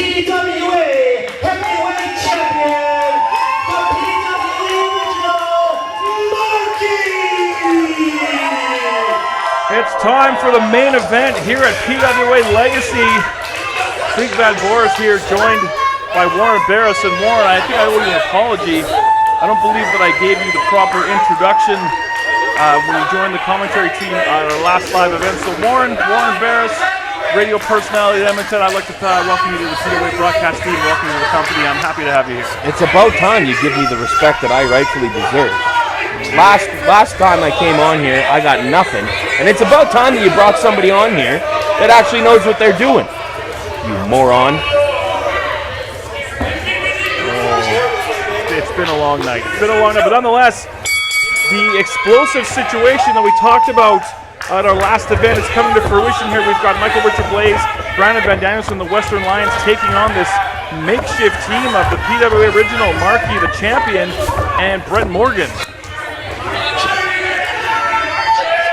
PWA Heavyweight Champion, the PWA Original Marky! It's time for the main event here at PWA Legacy. Big Bad Boris here, joined by Warren Barris. And Warren, I think I owe you an apology. I don't believe that I gave you the proper introduction when you joined the commentary team at our last live event. So Warren Barris, radio personality at Edmonton, I'd like to welcome you to the PWA broadcast team. Welcome you to the company. I'm happy to have you here. It's about time you give me the respect that I rightfully deserve. Last time I came on here, I got nothing. And it's about time that you brought somebody on here that actually knows what they're doing. You moron. It's been a long night. But nonetheless, the explosive situation that we talked about at our last event is coming to fruition here. We've got Michael Richard Blaze, Brandon Van Danielson, the Western Lions, taking on this makeshift team of the PWA Original, Marky, the champion, and Brett Morgan.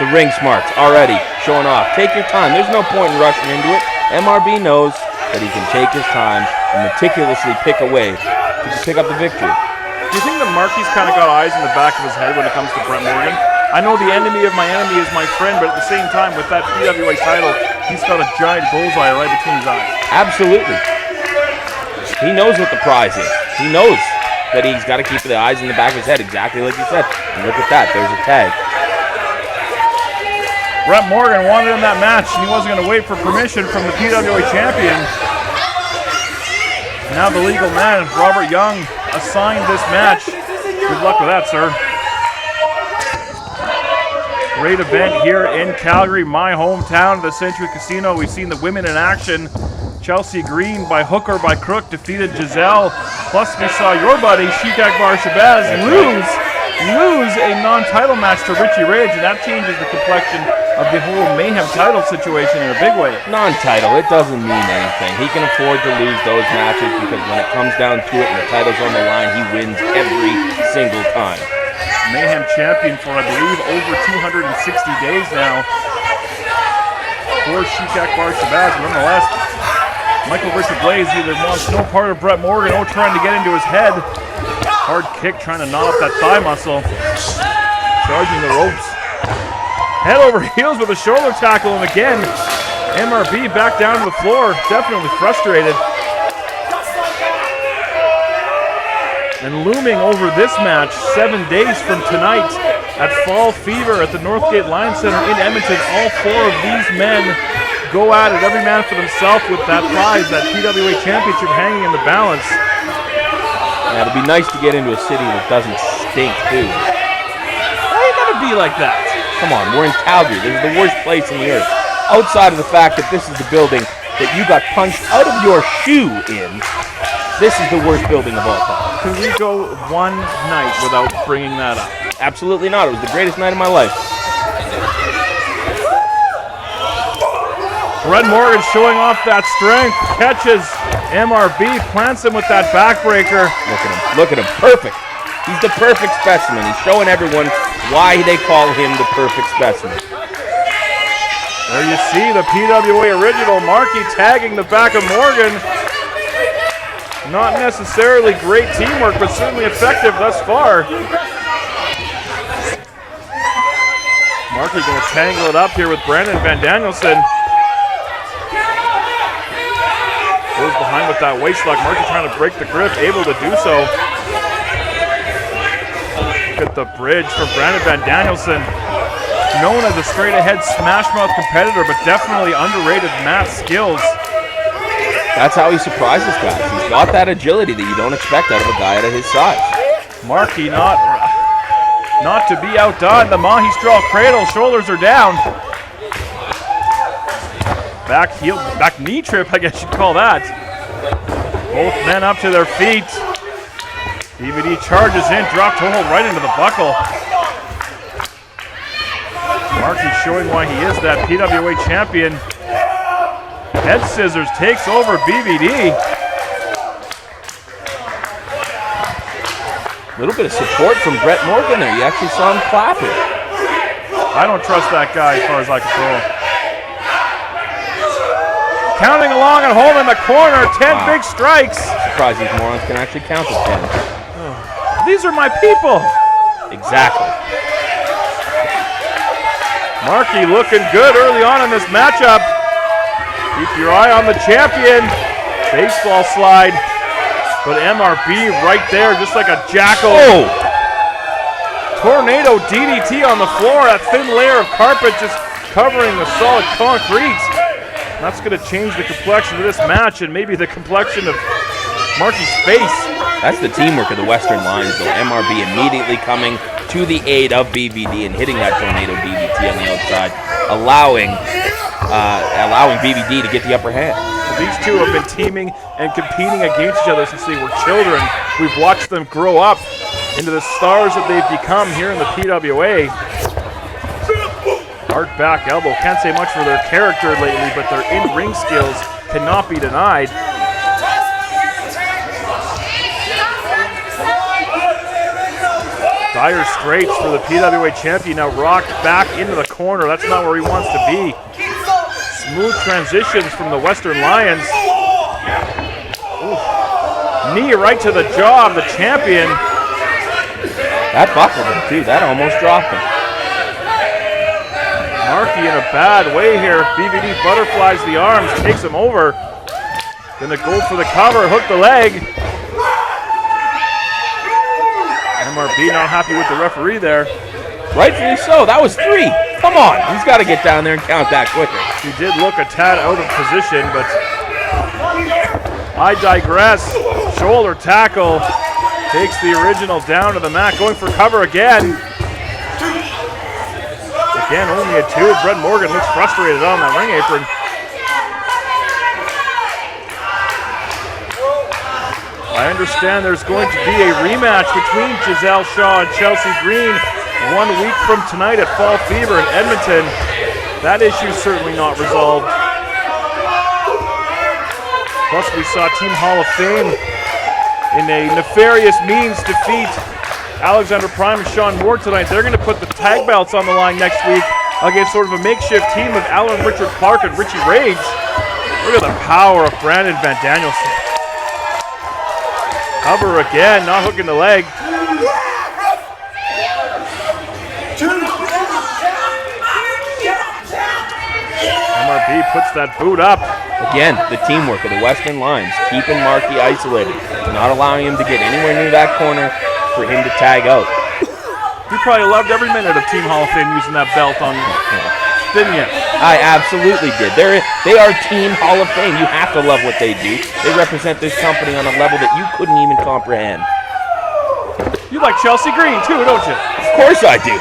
The ring smarts already showing off. Take your time. There's no point in rushing into it. MRB knows that he can take his time and meticulously pick away to pick up the victory. Do you think that Marky's kind of got eyes in the back of his head when it comes to Brett Morgan? I know the enemy of my enemy is my friend, but at the same time, with that PWA title, he's got a giant bullseye right between his eyes. Absolutely. He knows what the prize is. He knows that he's got to keep the eyes in the back of his head, exactly like you said. And look at that. There's a tag. Brett Morgan wanted in that match. He wasn't going to wait for permission from the PWA champion. Now the legal man, Robert Young, assigned this match. Good luck with that, sir. Great event here in Calgary, my hometown, the Century Casino. We've seen the women in action. Chelsea Green, by hook or by crook, defeated Giselle. Plus, we saw your buddy, Sheik Akbar Shabazz, lose a non-title match to Richie Ridge, and that changes the complexion of the whole Mayhem title situation in a big way. Non-title, it doesn't mean anything. He can afford to lose those matches because when it comes down to it and the title's on the line, he wins every single time. Mayhem champion for, I believe, over 260 days now for Sheik Akbar Shabazz. Nonetheless, Michael Richard Blaze either wants no part of Brett Morgan or trying to get into his head. Hard kick trying to knot up that thigh muscle. Charging the ropes. Head over heels with a shoulder tackle, and again, MRB back down to the floor. Definitely frustrated. And looming over this match, 7 days from tonight at Fall Fever at the Northgate Lions Center in Edmonton, all four of these men go at it, every man for themselves, with that prize, that PWA Championship hanging in the balance. Yeah, it'd be nice to get into a city that doesn't stink, too. Why you gotta be like that? Come on, we're in Calgary. This is the worst place on the earth. Outside of the fact that this is the building that you got punched out of your shoe in, this is the worst building of all time. Can we go one night without bringing that up? Absolutely not. It was the greatest night of my life. Brett Morgan showing off that strength, catches MRB, plants him with that backbreaker. Look at him. Look at him. Perfect. He's the perfect specimen. He's showing everyone why they call him the perfect specimen. There you see the PWA Original, Marky tagging the back of Morgan. Not necessarily great teamwork, but certainly effective thus far. Marky going to tangle it up here with Brandon Van Danielson. Goes behind with that waist lock. Marky trying to break the grip, able to do so. At the bridge for Brandon Van Danielson, known as a straight-ahead smash-mouth competitor, but definitely underrated mat skills. That's how he surprises guys. He's got that agility that you don't expect out of a guy out of his size. Marky not to be outdone. The Mahi straw cradle, shoulders are down. Back knee trip, I guess you'd call that. Both men up to their feet. DVD charges in, drop toe hold right into the buckle. Marky showing why he is that PWA champion. Head scissors takes over BVD. A little bit of support from Brett Morgan there. You actually saw him clapping. I don't trust that guy as far as I can throw. Counting along at home in the corner, 10 big strikes. Surprised these morons can actually count to 10. These are my people. Exactly. Marky looking good early on in this matchup. Keep your eye on the champion. Baseball slide. But MRB right there, just like a jackal. Oh! Tornado DDT on the floor. That thin layer of carpet just covering the solid concrete. That's going to change the complexion of this match and maybe the complexion of Marky's face. That's the teamwork of the Western Lions, though. MRB immediately coming to the aid of BVD and hitting that tornado DDT on the outside, allowing BVD to get the upper hand. Well, these two have been teaming and competing against each other since they were children. We've watched them grow up into the stars that they've become here in the PWA. Hard back elbow. Can't say much for their character lately, but their in-ring skills cannot be denied. Dire straits for the PWA champion. Now rocked back into the corner. That's not where he wants to be. Smooth transitions from the Western Lions. Oof. Knee right to the jaw of the champion. That buckled him, too. That almost dropped him. Marky in a bad way here. BVD butterflies the arms, takes him over. Gonna go for the cover, hook the leg. MRB not happy with the referee there. Rightfully so. That was 3. Come on. He's got to get down there and count that quicker. He did look a tad out of position, but I digress. Shoulder tackle. Takes the original down to the mat, going for cover again. Again, only a 2. Brett Morgan looks frustrated on that ring apron. I understand there's going to be a rematch between Giselle Shaw and Chelsea Green 1 week from tonight at Fall Fever in Edmonton. That issue certainly not resolved. Plus, we saw Team Hall of Fame in a nefarious means defeat Alexander Prime and Sean Moore tonight. They're going to put the tag belts on the line next week against sort of a makeshift team of Alan Richard Clark and Richie Rage. Look at the power of Brandon Van Danielson. Cover again, not hooking the leg. MRB puts that boot up. Again, the teamwork of the Western Lions, keeping Marky isolated, not allowing him to get anywhere near that corner for him to tag out. You probably loved every minute of Team Hall of Fame using that belt on, didn't you? I absolutely did. They are Team Hall of Fame. You have to love what they do. They represent this company on a level that you couldn't even comprehend. You like Chelsea Green too, don't you? Of course I do.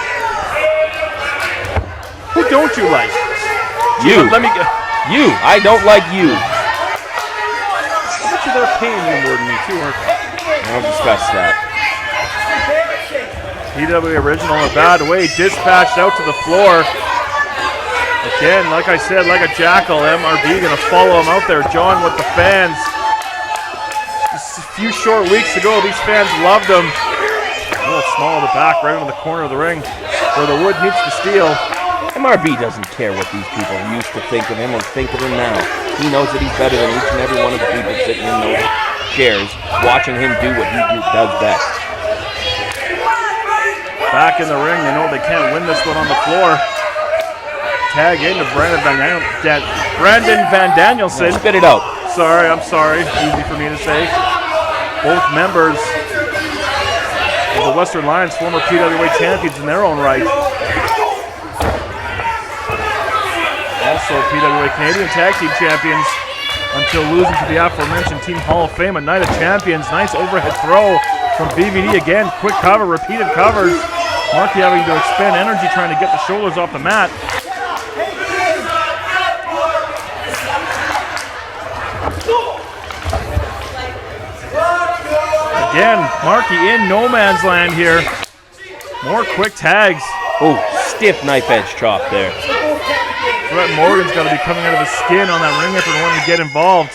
Who don't you like? You. Let me get. You. I don't like you. I bet you they're paying you more than me too, aren't they? I don't discuss that. PWA original in a bad way, dispatched out to the floor. Again, like I said, like a jackal, MRB gonna follow him out there. John with the fans. Just a few short weeks ago, these fans loved him. A little small in the back, right on the corner of the ring, where the wood meets the steel. MRB doesn't care what these people used to think of him or think of him now. He knows that he's better than each and every one of the people sitting in those chairs, watching him do what he does best. Back in the ring, they know they can't win this one on the floor. Tag into Brandon Van Danielson. Spit it out. Sorry, I'm sorry. Easy for me to say. Both members of the Western Lions, former PWA champions in their own right. Also PWA Canadian Tag Team Champions until losing to the aforementioned Team Hall of Fame, a Night of Champions. Nice overhead throw from BVD again. Quick cover, repeated covers. Marky having to expend energy trying to get the shoulders off the mat. Again, Marky in no man's land here. More quick tags. Oh, stiff knife edge chop there. Brett Morgan's got to be coming out of his skin on that ring apron wanting to get involved.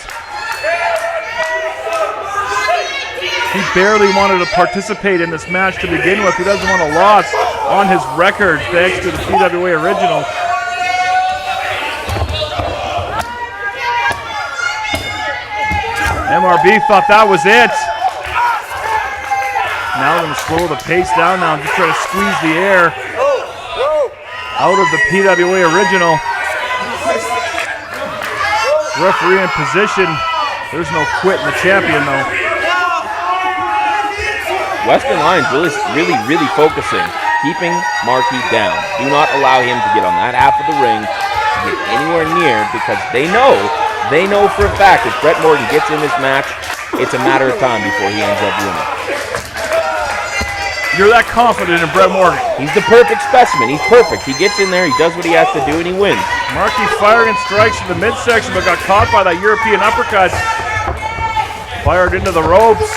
He barely wanted to participate in this match to begin with. He doesn't want a loss on his record thanks to the PWA original. MRB thought that was it. Now going to slow the pace down now and just try to squeeze the air out of the PWA original. Referee in position. There's no quit in the champion though. Western Lions really focusing, keeping Marky down. Do not allow him to get on that half of the ring, to get anywhere near, because they know for a fact if Brett Morgan gets in this match, it's a matter of time before he ends up winning. You're that confident in Brett Morgan. He's the perfect specimen. He's perfect. He gets in there, he does what he has to do, and he wins. Marky firing strikes in the midsection, but got caught by that European uppercut. Fired into the ropes.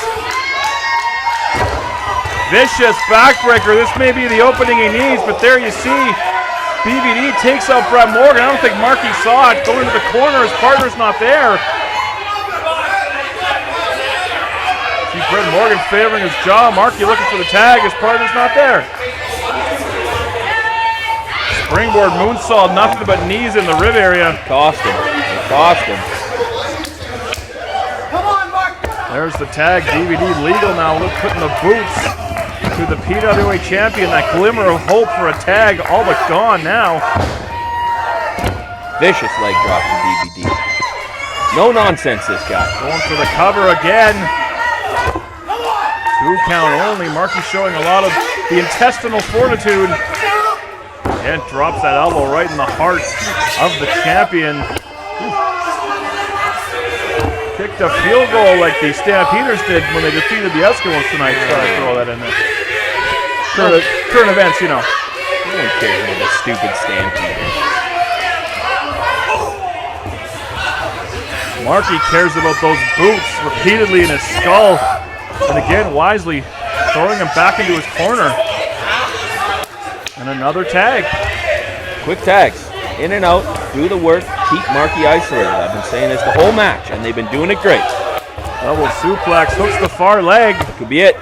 Vicious backbreaker. This may be the opening he needs, but there you see BVD takes out Brett Morgan. I don't think Marky saw it. Going to the corner, his partner's not there. See Brett Morgan favoring his jaw. Marky looking for the tag. His partner's not there. Springboard moonsault, nothing but knees in the rib area. It cost him. There's the tag. DVD legal now. Look, putting the boots to the PWA champion. That glimmer of hope for a tag, all but gone now. Vicious leg drop from DVD. No nonsense, this guy. Going for the cover again. 2 count only. Marky showing a lot of the intestinal fortitude. And drops that elbow right in the heart of the champion. Kicked a field goal like the Stampeders did when they defeated the Eskimos tonight. Try to throw that in there. Current events, you know. No one cares about the stupid Stampeders. Marky cares about those boots repeatedly in his skull. And again, wisely throwing him back into his corner. And another tag. Quick tags. In and out. Do the work. Keep Marky isolated. I've been saying this the whole match, and they've been doing it great. Double suplex. Hooks the far leg. Could be it.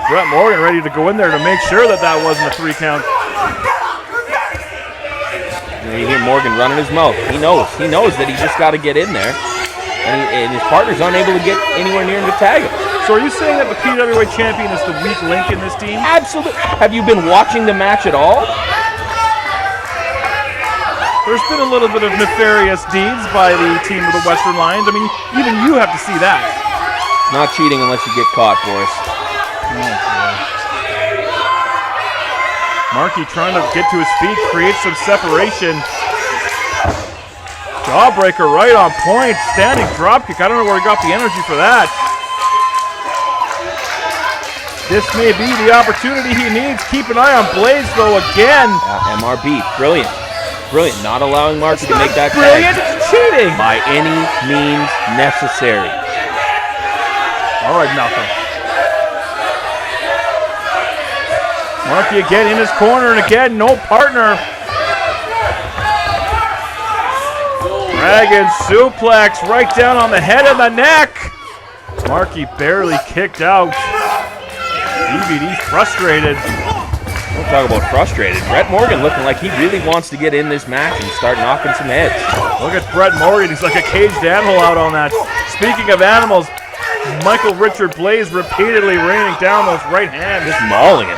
Brett Morgan ready to go in there to make sure that that wasn't a 3 count. And you hear Morgan running his mouth. He knows that he's just got to get in there. And his partner's unable to get anywhere near him to tag him. So are you saying that the PWA champion is the weak link in this team? Absolutely. Have you been watching the match at all? There's been a little bit of nefarious deeds by the team of the Western Lions. I mean, even you have to see that. Not cheating unless you get caught, Boris. Marky trying to get to his feet, create some separation. Jawbreaker right on point. Standing dropkick. I don't know where he got the energy for that. This may be the opportunity he needs. Keep an eye on Blaze, though, again. MRB, brilliant. Brilliant. Not allowing Marky to make that brilliant. tag. It's cheating. By any means necessary. All right, nothing. Marky again in his corner, and again, no partner. Dragon suplex right down on the head and the neck. Marky barely kicked out. DVD frustrated. Don't talk about frustrated. Brett Morgan looking like he really wants to get in this match and start knocking some heads. Look at Brett Morgan. He's like a caged animal out on that. Speaking of animals, Michael Richard Blaze repeatedly raining down those right hands. Just mauling him.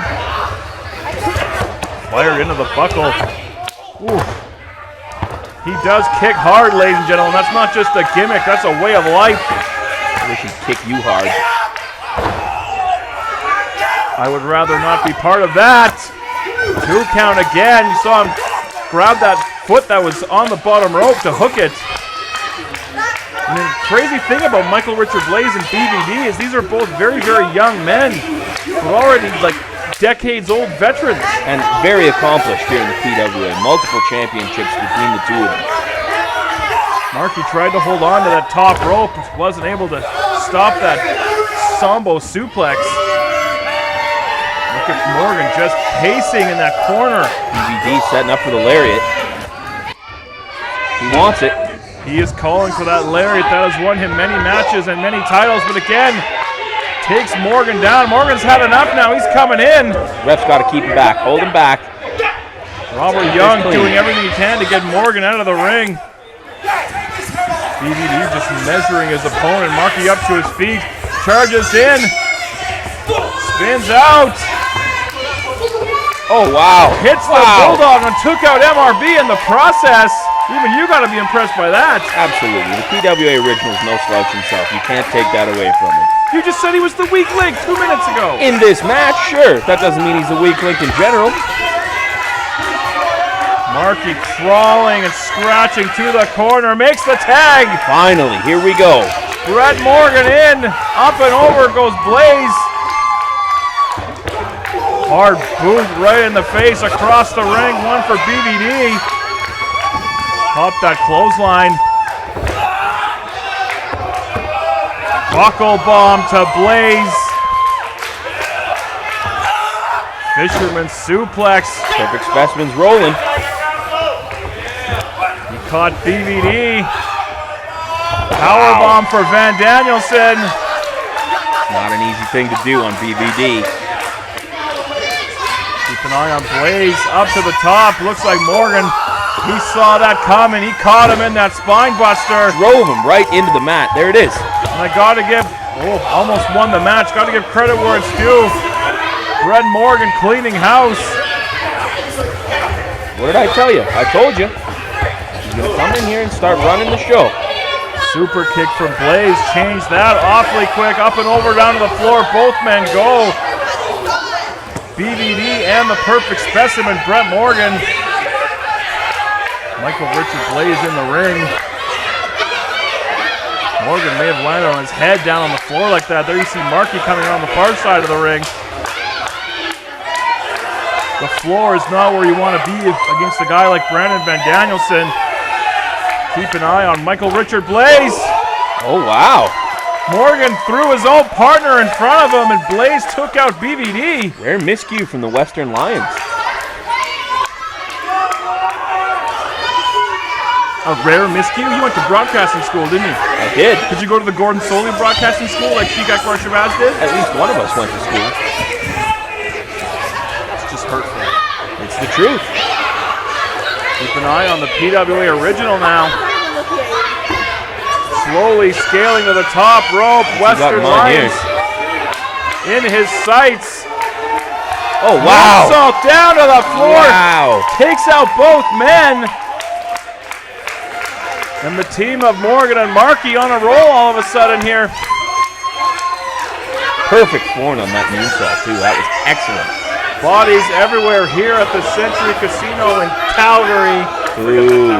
Fired into the buckle. Ooh. He does kick hard, ladies and gentlemen. That's not just a gimmick. That's a way of life. I wish he'd kick you hard. I would rather not be part of that. 2 count again. You saw him grab that foot that was on the bottom rope to hook it. I mean, crazy thing about Michael Richard Blaze and BVD is these are both very, very young men, but already like decades-old veterans. And very accomplished here in the PWA. Multiple championships between the two of them. Marky tried to hold on to that top rope, but wasn't able to stop that Sambo suplex. Look at Morgan just pacing in that corner. BVD setting up for the lariat. He wants it. He is calling for that lariat. That has won him many matches and many titles, but again, takes Morgan down. Morgan's had enough now. He's coming in. Ref's got to keep him back. Hold him back. Robert Young doing everything he can to get Morgan out of the ring. BVD just measuring his opponent. Marky up to his feet, charges in, spins out. Oh, wow. Hits the Bulldog and took out MRB in the process. Even you got to be impressed by that. Absolutely. The PWA original is no slouch himself. You can't take that away from him. You just said he was the weak link 2 minutes ago. In this match, sure. That doesn't mean he's a weak link in general. Marky crawling and scratching to the corner. Makes the tag. Finally, here we go. Brett Morgan in. Up and over goes Blaze. Hard boot right in the face across the ring. One for BVD. Pop that clothesline. Buckle bomb to Blaze. Fisherman suplex. Perfect Specimen's rolling. He caught BVD. Powerbomb for Van Danielson. Not an easy thing to do on BVD. Keep an eye on Blaze, up to the top. Looks like Morgan, he saw that coming. He caught him in that spine buster. Drove him right into the mat. There it is. And I got to give, almost won the match. Got to give credit where it's due. Brett Morgan cleaning house. What did I tell you? I told you. He's going to come in here and start running the show. Super kick from Blaze. Change that awfully quick. Up and over down to the floor. Both men go. BVD and the Perfect Specimen, Brett Morgan. Michael Richard Blaze in the ring. Morgan may have landed on his head down on the floor like that. There you see Marky coming around the far side of the ring. The floor is not where you want to be against a guy like Brandon Van Danielson. Keep an eye on Michael Richard Blaze. Oh, wow. Morgan threw his own partner in front of him, and Blaze took out BVD. Rare miscue from the Western Lions. A rare miscue? You went to broadcasting school, didn't you? I did. Did you go to the Gordon Soley broadcasting school like Shikak Varshavaz did? At least one of us went to school. It's just hurtful. It's the truth. Keep an eye on the PWA original now. Slowly scaling to the top rope. Western Lions in his sights. Oh, wow. Moonsault down to the floor. Wow. Takes out both men. And the team of Morgan and Marky on a roll all of a sudden here. Perfect form on that moonsault, too. That was excellent. Bodies everywhere here at the Century Casino in Calgary. Ooh.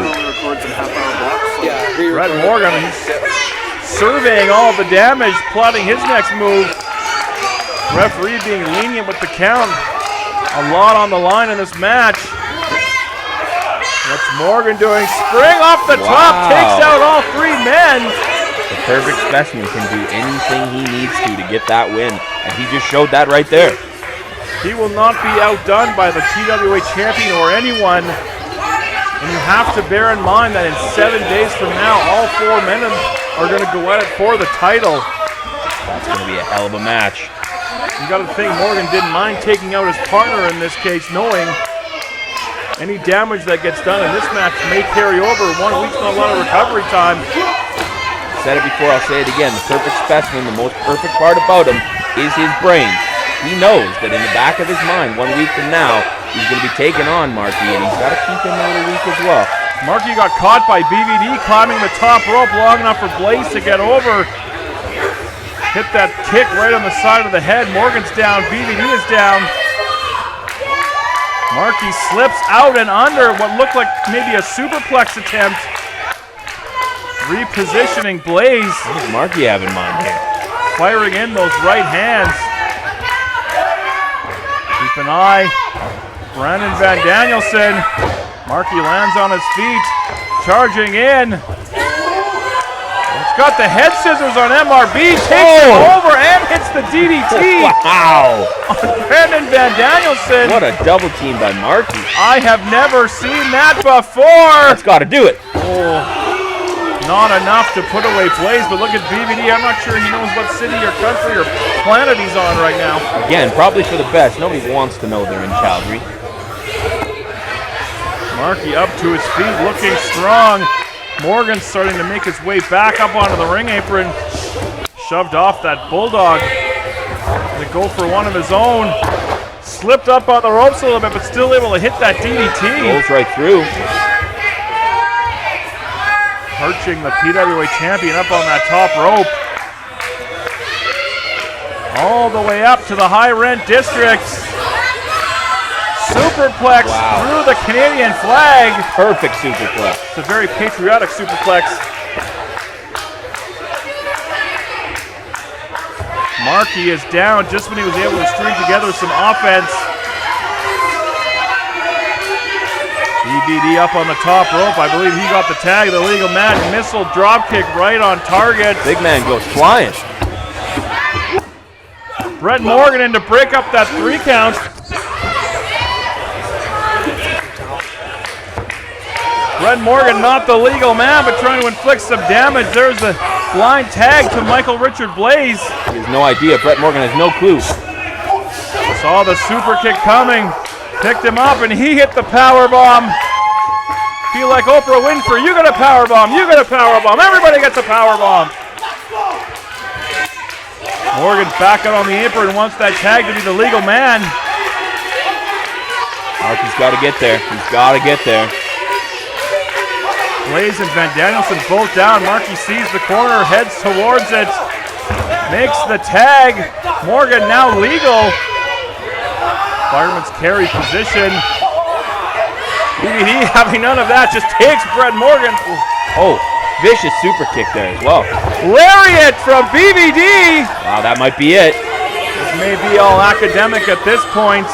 Brett Morgan, he's surveying all of the damage, plotting his next move. Referee being lenient with the count. A lot on the line in this match. What's Morgan doing? Spring off the top, takes out all three men. The Perfect Specimen can do anything he needs to get that win, and he just showed that right there. He will not be outdone by the PWA Champion or anyone. And you have to bear in mind that in 7 days from now, all four men are going to go at it for the title. That's going to be a hell of a match. You got to think Morgan didn't mind taking out his partner in this case, knowing any damage that gets done in this match may carry over. 1 week's not a lot of recovery time. Said it before, I'll say it again. The Perfect Specimen, the most perfect part about him is his brain. He knows that in the back of his mind, 1 week from now, he's going to be taking on Marky, and he's got to keep him out a week as well. Marky got caught by BVD climbing the top rope long enough for Blaze to get over. Hit that kick right on the side of the head. Morgan's down, BVD is down. Marky slips out and under what looked like maybe a superplex attempt. Repositioning Blaze. What does Marky have in mind here? Firing in those right hands. Keep an eye. Brandon Van Danielson. Marky lands on his feet. Charging in. It's got the head scissors on MRB. Takes him over and hits the DDT. Wow. On Brandon Van Danielson. What a double team by Marky. I have never seen that before. That's got to do it. Oh, not enough to put away Blaze, but look at BVD. I'm not sure he knows what city or country or planet he's on right now. Again, probably for the best. Nobody wants to know they're in Calgary. Marky up to his feet, looking strong. Morgan's starting to make his way back up onto the ring apron. Shoved off that Bulldog. To go for one of his own. Slipped up on the ropes a little bit, but still able to hit that DDT. Rolls right through. Perching the PWA champion up on that top rope. All the way up to the high rent district. Superplex through the Canadian flag. Perfect superplex. It's a very patriotic superplex. Marky is down just when he was able to string together some offense. DVD up on the top rope. I believe he got the tag. The legal man missile drop kick right on target. Big man goes flying. Brett Morgan in to break up that 3 count. Brett Morgan not the legal man, but trying to inflict some damage. There's the blind tag to Michael Richard Blaze. He has no idea. Brett Morgan has no clue. Saw the super kick coming. Picked him up and he hit the power bomb. Feel like Oprah Winfrey. You get a power bomb. You get a power bomb. Everybody gets a power bomb. Morgan back out on the apron, wants that tag to be the legal man. Marky's got to get there. He's got to get there. Blaze and Van Danielson both down. Marky sees the corner, heads towards it. Makes the tag. Morgan now legal. Fireman's carry position. DVD having none of that, just takes Brett Morgan. Oh, vicious super kick there as well. Lariat from BVD. Wow, that might be it. This may be all academic at this point.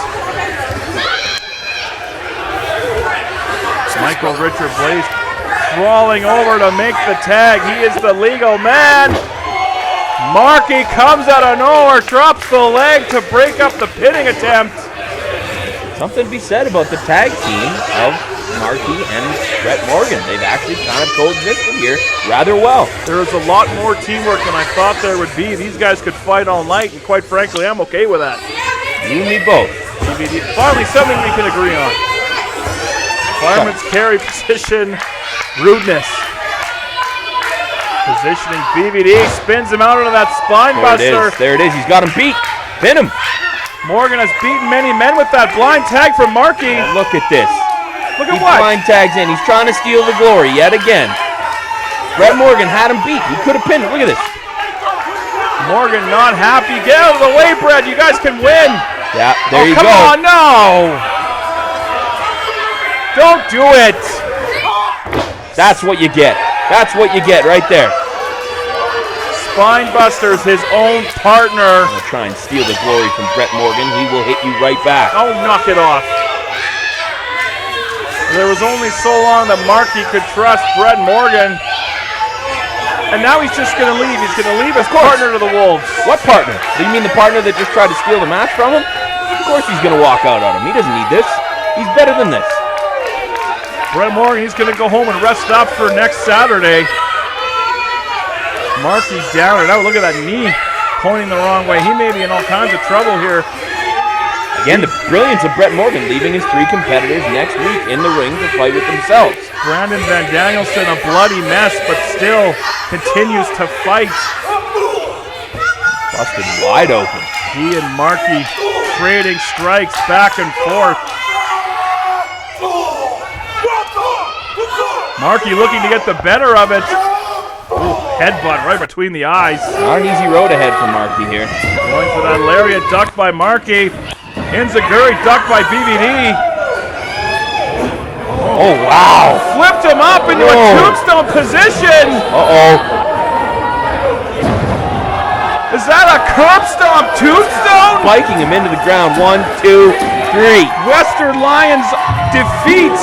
Michael Richard Blaze crawling over to make the tag. He is the legal man. Marky comes out of nowhere, drops the leg to break up the pinning attempt. Something to be said about the tag team of Marky and Brett Morgan. They've actually kind of coexisted here rather well. There is a lot more teamwork than I thought there would be. These guys could fight all night, and quite frankly, I'm okay with that. You and me both. DVD, finally something we can agree on. Fireman's carry position, rudeness. Positioning BVD, spins him out into that spine buster. There it is. He's got him beat. Pin him. Morgan has beaten many men with that blind tag from Marky. Oh, look at this. Look at he what? blind tags in. He's trying to steal the glory yet again. Brett Morgan had him beat. He could have pinned him. Look at this. Morgan not happy. Get out of the way, Brett. You guys can win. Yeah, there you go. Come on, no. Don't do it. That's what you get. That's what you get right there. Spinebuster's his own partner. He'll try and steal the glory from Brett Morgan. He will hit you right back. Oh, knock it off. There was only so long that Marky could trust Brett Morgan. And now he's just going to leave. He's going to leave his partner to the Wolves. What partner? Do you mean the partner that just tried to steal the match from him? Of course he's going to walk out on him. He doesn't need this. He's better than this. Brett Morgan, he's going to go home and rest up for next Saturday. Marky down and out. Look at that knee pointing the wrong way. He may be in all kinds of trouble here. Again, the brilliance of Brett Morgan leaving his 3 competitors next week in the ring to fight with themselves. Brandon Van Danielson, a bloody mess, but still continues to fight. Busted wide open. He and Marky trading strikes back and forth. Marky looking to get the better of it. Ooh, headbutt right between the eyes. Not an easy road ahead for Marky here. Going for that lariat, ducked by Marky. Enziguri ducked by BVD. Oh, wow. Flipped him up into a tombstone position. Uh-oh. Is that a curb stomp tombstone? Biking him into the ground. 1, 2, 3. Western Lions defeat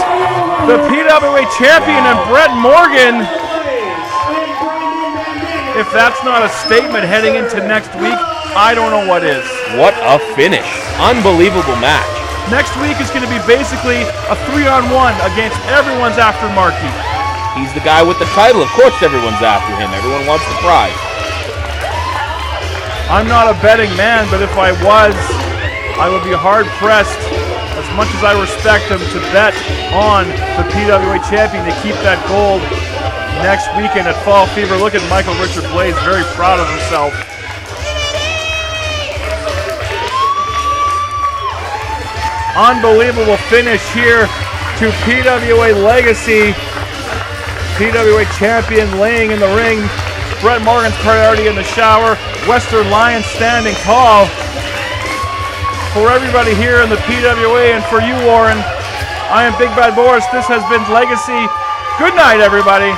the PWA champion and Brett Morgan. If that's not a statement heading into next week, I don't know what is. What a finish. Unbelievable match. Next week is going to be basically a 3-on-1 against everyone's after Marky. He's the guy with the title. Of course everyone's after him. Everyone wants the prize. I'm not a betting man, but if I was, I would be hard-pressed, as much as I respect him, to bet on the PWA champion to keep that gold next weekend at Fall Fever. Look at Michael Richard Blaze, very proud of himself. Unbelievable finish here to PWA Legacy. PWA Champion laying in the ring. Brett Morgan's priority in the shower. Western Lions standing tall. For everybody here in the PWA and for you, Warren, I am Big Bad Boris. This has been Legacy. Good night, everybody.